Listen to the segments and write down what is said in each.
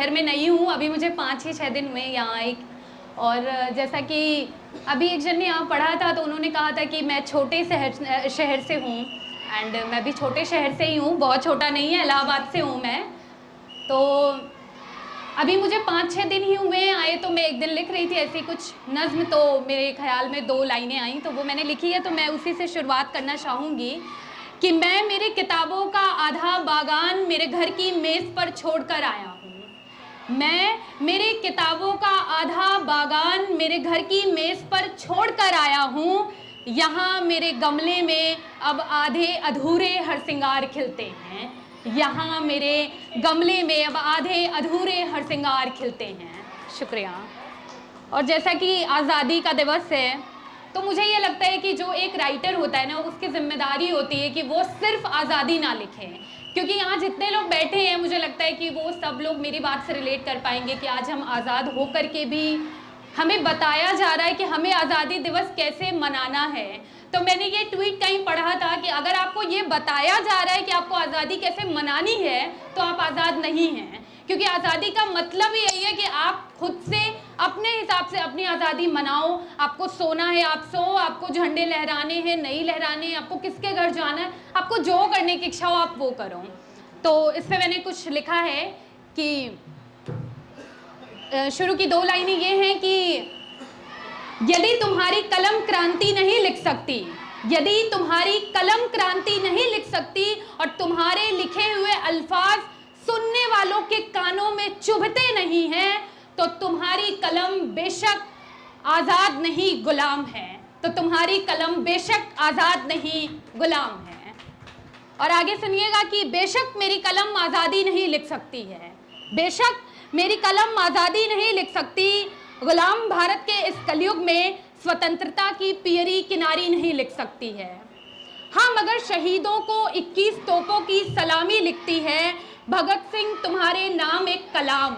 शहर में नई हूँ, अभी मुझे 5 ही 6 दिन हुए यहाँ आई। और जैसा कि अभी एक जन ने यहाँ पढ़ा था तो उन्होंने कहा था कि मैं छोटे शहर से हूँ, एंड मैं भी छोटे शहर से ही हूँ, बहुत छोटा नहीं है, इलाहाबाद से हूँ मैं। तो अभी मुझे 5-6 दिन ही हुए हैं आए, तो मैं एक दिन लिख रही थी ऐसी कुछ नज़्म, तो मेरे ख्याल में 2 लाइनें आई, तो वो मैंने लिखी है, तो मैं उसी से शुरुआत करना चाहूँगी कि मैं मेरे किताबों का आधा बागान मेरे घर की मेज़ पर छोड़ कर आया हूँ। मैं मेरे किताबों का आधा बागान मेरे घर की मेज़ पर छोड़ कर आया हूँ। यहाँ मेरे गमले में अब आधे अधूरे हरसिंगार खिलते हैं। यहाँ मेरे गमले में अब आधे अधूरे हरसिंगार खिलते हैं। शुक्रिया। और जैसा कि आज़ादी का दिवस है, तो मुझे ये लगता है कि जो एक राइटर होता है ना, उसकी जिम्मेदारी होती है कि वो सिर्फ आज़ादी ना लिखे, क्योंकि यहाँ जितने लोग बैठे हैं मुझे लगता है कि वो सब लोग मेरी बात से रिलेट कर पाएंगे कि आज हम आज़ाद होकर के भी हमें बताया जा रहा है कि हमें आज़ादी दिवस कैसे मनाना है। तो मैंने ये ट्वीट कहीं पढ़ा था कि अगर आपको ये बताया जा रहा है कि आपको आज़ादी कैसे मनानी है तो आप आज़ाद नहीं हैं, क्योंकि आज़ादी का मतलब ही यही है कि आप खुद से अपने हिसाब से अपनी आज़ादी मनाओ। आपको सोना है आप सो, आपको झंडे लहराने हैं नहीं लहराने हैं, आपको किसके घर जाना है, आपको जो करने की इच्छा हो आप वो करो। तो इस पर मैंने कुछ लिखा है कि शुरू की 2 लाइनें ये हैं कि यदि तुम्हारी कलम क्रांति नहीं लिख सकती, यदि तुम्हारी कलम क्रांति नहीं लिख सकती और तुम्हारे लिखे हुए अल्फाज सुनने वालों के कानों में चुभते नहीं हैं, तो तुम्हारी कलम बेशक आज़ाद नहीं गुलाम है। तो तुम्हारी कलम बेशक आज़ाद नहीं गुलाम है। और आगे सुनिएगा कि बेशक मेरी कलम आज़ादी नहीं लिख सकती है, बेशक मेरी कलम आज़ादी नहीं लिख सकती, गुलाम भारत के इस कलयुग में स्वतंत्रता की पियरी किनारी नहीं लिख सकती है। हाँ, मगर शहीदों को 21 तोपों की सलामी लिखती है। भगत सिंह तुम्हारे नाम एक कलाम,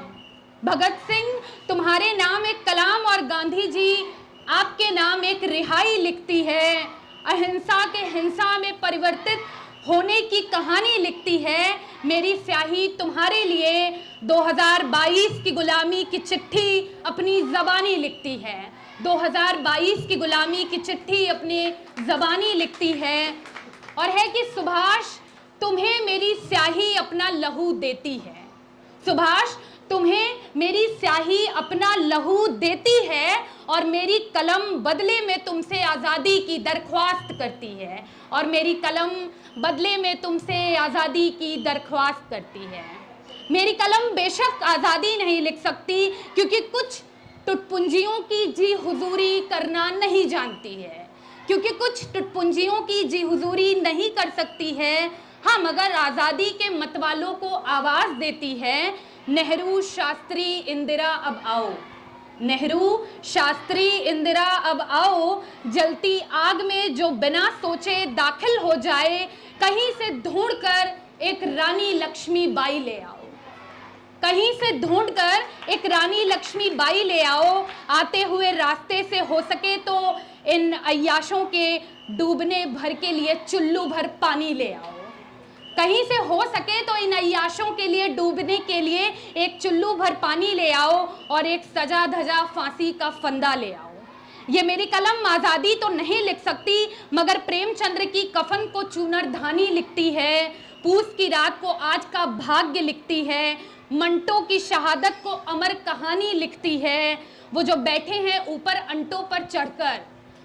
भगत सिंह तुम्हारे नाम एक कलाम, और गांधी जी आपके नाम एक रिहाई लिखती है। अहिंसा के हिंसा में परिवर्तित होने की कहानी लिखती है। मेरी स्याही तुम्हारे लिए 2022 की गुलामी की चिट्ठी अपनी ज़बानी लिखती है। 2022 की गुलामी की चिट्ठी अपनी ज़बानी लिखती है। और है कि सुभाष तुम्हें मेरी स्याही अपना लहू देती है, सुभाष तुम्हें मेरी स्याही अपना लहू देती है, और मेरी कलम बदले में तुमसे आज़ादी की दरख्वास्त करती है, और मेरी कलम बदले में तुमसे आज़ादी की दरख्वास्त करती है। मेरी कलम बेशक आज़ादी नहीं लिख सकती, क्योंकि कुछ टुटपुंजियों की जी हुजूरी करना नहीं जानती है, क्योंकि कुछ टुटपुंजियों की जी हुजूरी नहीं कर सकती है। हाँ, मगर आज़ादी के मतवालों को आवाज़ देती है। नेहरू शास्त्री इंदिरा अब आओ, नेहरू शास्त्री इंदिरा अब आओ, जलती आग में जो बिना सोचे दाखिल हो जाए, कहीं से ढूंढकर एक रानी लक्ष्मीबाई ले आओ, कहीं से ढूंढकर एक रानी लक्ष्मीबाई ले आओ। आते हुए रास्ते से हो सके तो इन अय्याशों के डूबने भर के लिए चुल्लू भर पानी ले आओ, कहीं से हो सके तो इन अय्याशों के लिए डूबने के लिए एक चुल्लू भर पानी ले आओ, और एक सजा धजा फांसी का फंदा ले आओ। ये मेरी कलम आज़ादी तो नहीं लिख सकती, मगर प्रेमचंद्र की कफन को चूनरधानी लिखती है। पूस की रात को आज का भाग्य लिखती है। मंटो की शहादत को अमर कहानी लिखती है। वो जो बैठे हैं ऊपर अंटों पर चढ़कर,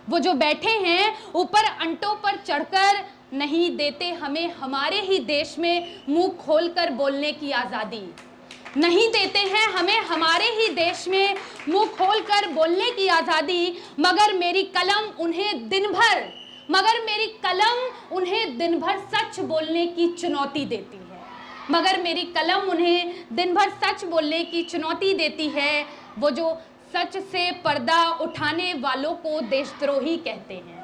वो जो बैठे हैं ऊपर अंटों पर चढ़कर, नहीं देते हमें हमारे ही देश में मुंह खोलकर बोलने की आज़ादी, नहीं देते हैं हमें हमारे ही देश में मुंह खोलकर बोलने की आज़ादी। मगर मेरी कलम उन्हें दिन भर, मगर मेरी कलम उन्हें दिन भर सच बोलने की चुनौती देती है, मगर मेरी कलम उन्हें दिन भर सच बोलने की चुनौती देती है। वो जो सच से पर्दा उठाने वालों को देशद्रोही कहते हैं,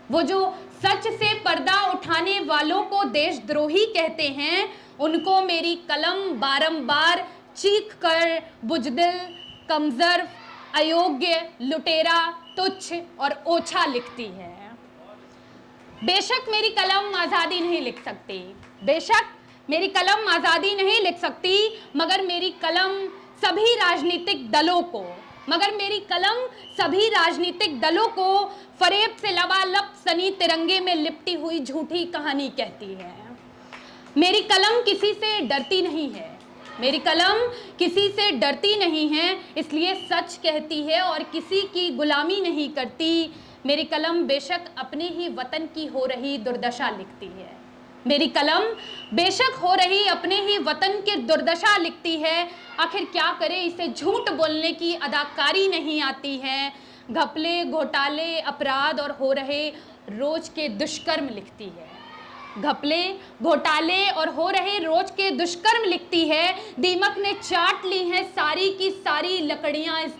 वो जो सच से पर्दा उठाने वालों को देशद्रोही कहते हैं, उनको मेरी कलम बारंबार चीख कर बुजदिल, कमजर, अयोग्य, लुटेरा, तुच्छ और ओछा लिखती है। बेशक मेरी कलम आज़ादी नहीं लिख सकती, बेशक मेरी कलम आजादी नहीं लिख सकती, मगर मेरी कलम सभी राजनीतिक दलों को फरेब से लबालब सनी तिरंगे में लिपटी हुई झूठी कहानी कहती है। मेरी कलम किसी से डरती नहीं है, इसलिए सच कहती है और किसी की गुलामी नहीं करती। मेरी कलम बेशक अपने ही वतन की हो रही दुर्दशा लिखती है। आखिर क्या करे, इसे झूठ बोलने की अदाकारी नहीं आती है। घपले, घोटाले, अपराध और हो रहे रोज के दुष्कर्म लिखती है। दीमक ने चाट ली हैं सारी की सारी लकड़ियां इस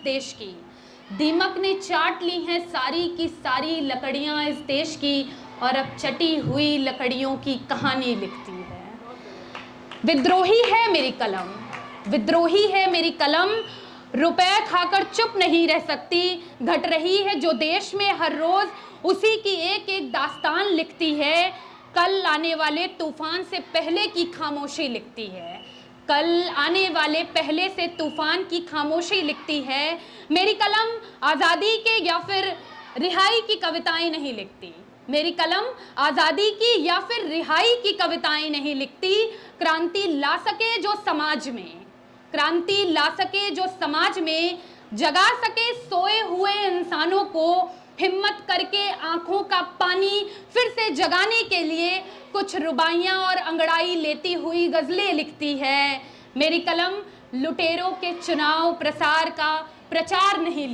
देश की, और अब चटी हुई लकड़ियों की कहानी लिखती है। विद्रोही है मेरी कलम, रुपए खाकर चुप नहीं रह सकती। घट रही है जो देश में हर रोज, उसी की एक एक दास्तान लिखती है। कल आने वाले तूफान से पहले की खामोशी लिखती है। मेरी कलम आज़ादी के या फिर रिहाई की कविताएं नहीं लिखती। क्रांति ला सके जो समाज में जगा सके सोए हुए इंसानों को, हिम्मत करके आंखों का पानी फिर से जगाने के लिए कुछ रुबाइयां और अंगड़ाई लेती हुई गजलें लिखती है। मेरी कलम लुटेरों के चुनाव प्रचार का प्रसार नहीं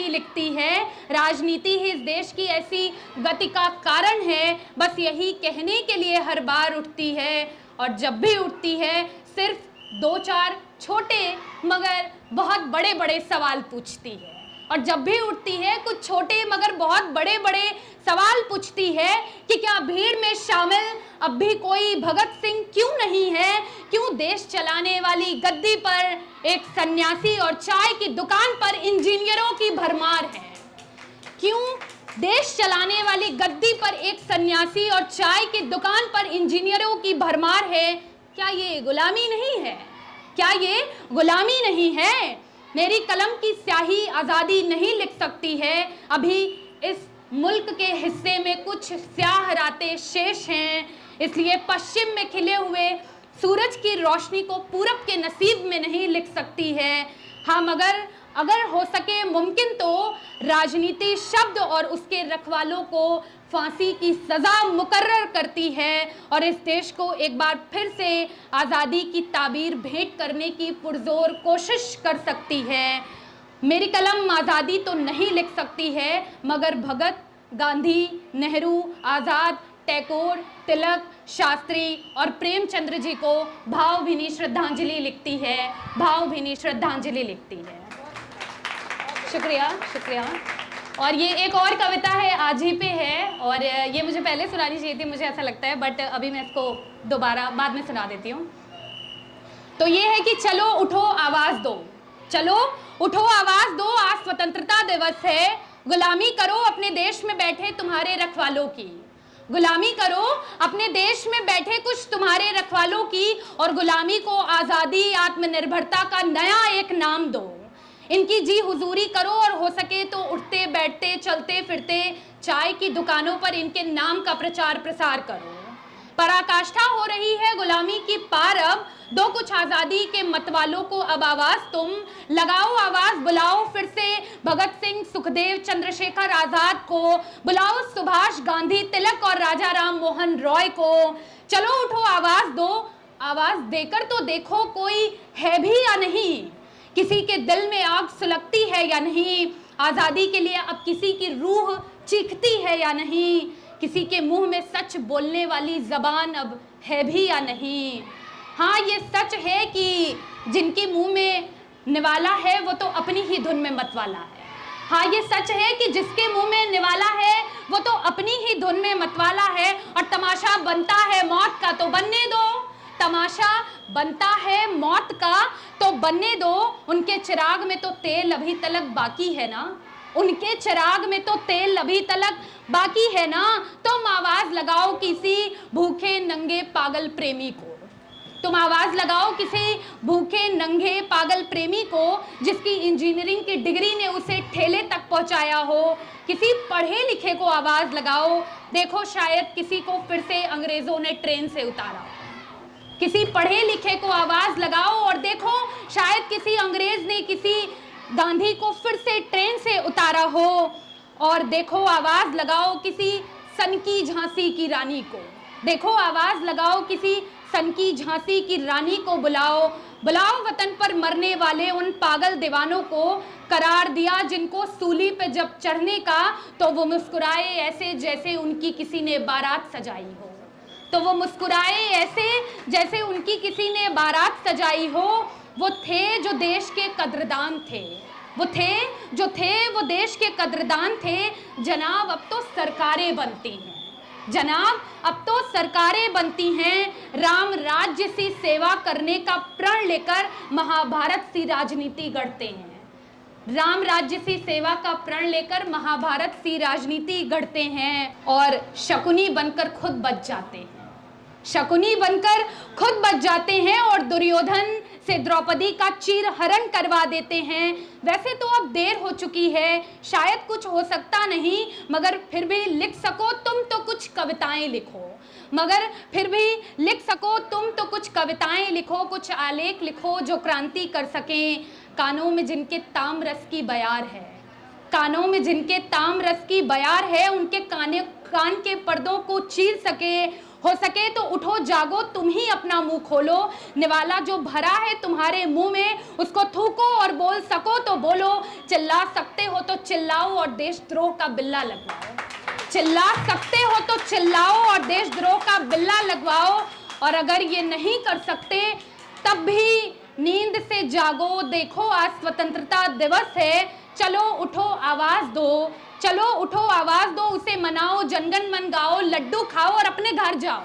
लिखती है। राजनीति ही इस देश की ऐसी गति का कारण है, बस यही कहने के लिए हर बार उठती है, और जब भी उठती है सिर्फ 2-4 छोटे मगर बहुत बड़े बड़े सवाल पूछती है। और जब भी उठती है कुछ छोटे मगर बहुत बड़े बड़े सवाल पूछती है कि क्या भीड़ में शामिल अब भी कोई भगत सिंह क्यों नहीं है? क्यों देश चलाने वाली गद्दी पर एक सन्यासी और चाय की दुकान पर इंजीनियरों की भरमार है? क्यों देश चलाने वाली गद्दी पर एक सन्यासी और चाय की दुकान पर इंजीनियरों की भरमार है? क्या ये गुलामी नहीं है? मेरी कलम की स्याही आज़ादी नहीं लिख सकती है। अभी इस मुल्क के हिस्से में कुछ स्याह रातें शेष हैं, इसलिए पश्चिम में खिले हुए सूरज की रोशनी को पूरब के नसीब में नहीं लिख सकती है। हाँ, मगर अगर हो सके मुमकिन तो राजनीति शब्द और उसके रखवालों को फांसी की सजा मुकर्रर करती है और इस देश को एक बार फिर से आज़ादी की ताबीर भेंट करने की पुरजोर कोशिश कर सकती है। मेरी कलम आज़ादी तो नहीं लिख सकती है, मगर भगत, गांधी, नेहरू, आज़ाद, टैगोर, तिलक, शास्त्री और प्रेमचंद्र जी को भावभीनी श्रद्धांजलि लिखती है। शुक्रिया। और ये एक और कविता है, आज ही पे है, और ये मुझे पहले सुनानी चाहिए थी, मुझे ऐसा लगता है, बट अभी मैं इसको दोबारा बाद में सुना देती हूँ। तो ये है कि चलो उठो आवाज़ दो, आज स्वतंत्रता दिवस है। गुलामी करो अपने देश में बैठे तुम्हारे रखवालों की, कुछ तुम्हारे रखवालों की, और गुलामी को आज़ादी, आत्मनिर्भरता का नया एक नाम दो। इनकी जी हुजूरी करो और हो सके तो उठते बैठते चलते फिरते चाय की दुकानों पर इनके नाम का प्रचार प्रसार करो। पराकाष्ठा हो रही है गुलामी की पार, अब दो कुछ आज़ादी के मतवालों को अब आवाज़ तुम लगाओ, आवाज़ बुलाओ फिर से भगत सिंह, सुखदेव, चंद्रशेखर आज़ाद को, बुलाओ सुभाष, गांधी, तिलक और राजा राम मोहन रॉय को। चलो उठो आवाज़ दो, आवाज़ देकर तो देखो कोई है भी या नहीं, किसी के दिल में आग सुलगती है या नहीं, आज़ादी के लिए अब किसी की रूह चीखती है या नहीं, किसी के मुंह में सच बोलने वाली ज़बान अब है भी या नहीं। हाँ, ये सच है कि जिनके मुंह में निवाला है वो तो अपनी ही धुन में मतवाला है। हाँ, ये सच है कि जिसके मुंह में निवाला है वो तो अपनी ही धुन में मतवाला है, और तमाशा बनता है मौत का तो बनने दो, तमाशा बनता है मौत का तो बनने दो, उनके चिराग में तो तेल अभी तलक बाकी है ना, उनके चिराग में तो तेल अभी तलक बाकी है ना, तुम आवाज लगाओ किसी भूखे नंगे पागल प्रेमी को। तुम आवाज लगाओ किसी भूखे नंगे पागल प्रेमी को जिसकी इंजीनियरिंग की डिग्री ने उसे ठेले तक पहुंचाया हो। किसी पढ़े लिखे को आवाज लगाओ, देखो शायद किसी को फिर से अंग्रेजों ने ट्रेन से उतारा। किसी पढ़े लिखे को आवाज लगाओ और देखो शायद किसी अंग्रेज ने किसी गांधी को फिर से ट्रेन से उतारा हो। और देखो आवाज लगाओ किसी सन की झांसी की रानी को। देखो आवाज लगाओ किसी सन की झांसी की रानी को, बुलाओ बुलाओ वतन पर मरने वाले उन पागल दीवानों को। करार दिया जिनको सूली पे जब चढ़ने का, तो वो मुस्कुराए ऐसे जैसे उनकी किसी ने बारात सजाई हो। तो वो मुस्कुराए ऐसे जैसे उनकी किसी ने बारात सजाई हो। वो थे जो देश के कद्रदान थे, वो थे जो थे वो देश के कद्रदान थे। जनाब अब तो सरकारें बनती हैं, जनाब अब तो सरकारें बनती हैं। राम राज्य सी सेवा करने का प्रण लेकर महाभारत सी राजनीति गढ़ते हैं। राम राज्य सी सेवा का प्रण लेकर महाभारत सी राजनीति गढ़ते हैं और शकुनी बनकर खुद बच जाते हैं। शकुनी बनकर खुद बच जाते हैं और दुर्योधन से द्रौपदी का चीरहरण करवा देते हैं। वैसे तो अब देर हो चुकी है, शायद कुछ हो सकता नहीं, मगर फिर भी लिख सको तुम तो कुछ कविताएं लिखो। मगर फिर भी लिख सको तुम तो कुछ कविताएं लिखो, कुछ आलेख लिखो जो क्रांति कर सकें। कानों में जिनके ताम रस की बयार है, कानों में जिनके ताम रस की बयार है, उनके कान के पर्दों को चीर सके। हो सके तो उठो जागो तुम ही अपना मुंह खोलो। निवाला जो भरा है तुम्हारे मुंह में उसको थूको और बोल सको तो बोलो। चिल्ला सकते हो तो चिल्लाओ और देशद्रोह का बिल्ला लगवाओ। चिल्ला सकते हो तो चिल्लाओ और देशद्रोह का बिल्ला लगवाओ। और अगर ये नहीं कर सकते तब भी नींद से जागो। देखो आज स्वतंत्रता दिवस है, चलो उठो आवाज दो, चलो उठो आवाज दो, उसे मनाओ, जनगण मन गाओ, लड्डू खाओ और अपने घर जाओ।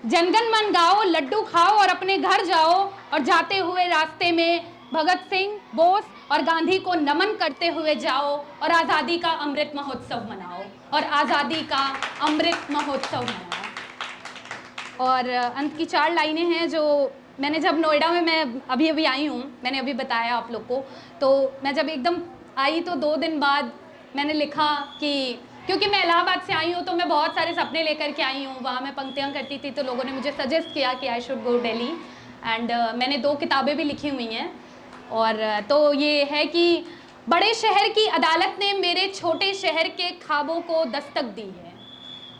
जनगण मन गाओ, लड्डू खाओ और अपने घर जाओ। और जाते हुए रास्ते में भगत सिंह, बोस और गांधी को नमन करते हुए जाओ और आज़ादी का अमृत महोत्सव मनाओ, और आज़ादी का अमृत महोत्सव मनाओ। और अंत की 4 लाइनें हैं जो मैंने जब नोएडा में, मैं अभी आई हूँ, मैंने अभी बताया आप लोग को, तो मैं जब एकदम आई तो 2 दिन बाद मैंने लिखा कि क्योंकि मैं इलाहाबाद से आई हूँ तो मैं बहुत सारे सपने लेकर के आई हूँ। वहाँ मैं पंक्तियाँ करती थी तो लोगों ने मुझे सजेस्ट किया कि I should go Delhi, and मैंने 2 किताबें भी लिखी हुई हैं। और तो ये है कि बड़े शहर की अदालत ने मेरे छोटे शहर के ख्वाबों को दस्तक दी है।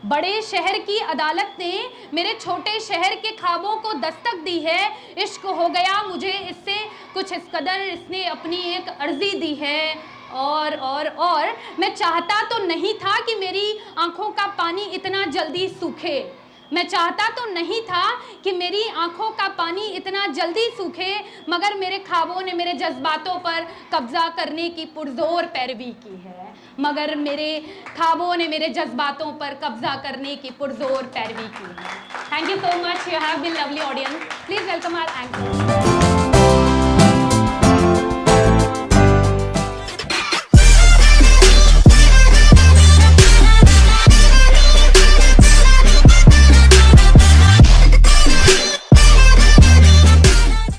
बड़े शहर की अदालत ने मेरे छोटे शहर के ख्वाबों को दस्तक दी है। इश्क हो गया मुझे इससे कुछ इस कदर, इसने अपनी एक अर्जी दी है। और मैं चाहता तो नहीं था कि मेरी आंखों का पानी इतना जल्दी सूखे। मैं चाहता तो नहीं था कि मेरी आंखों का पानी इतना जल्दी सूखे, मगर मेरे ख्वाबों ने मेरे जज्बातों पर कब्जा करने की पुरजोर पैरवी की है। मगर मेरे ख्वाबों ने मेरे जज्बातों पर कब्जा करने की पुरजोर पैरवी की है। Thank you so much, you have been lovely audience. Please welcome our anchor.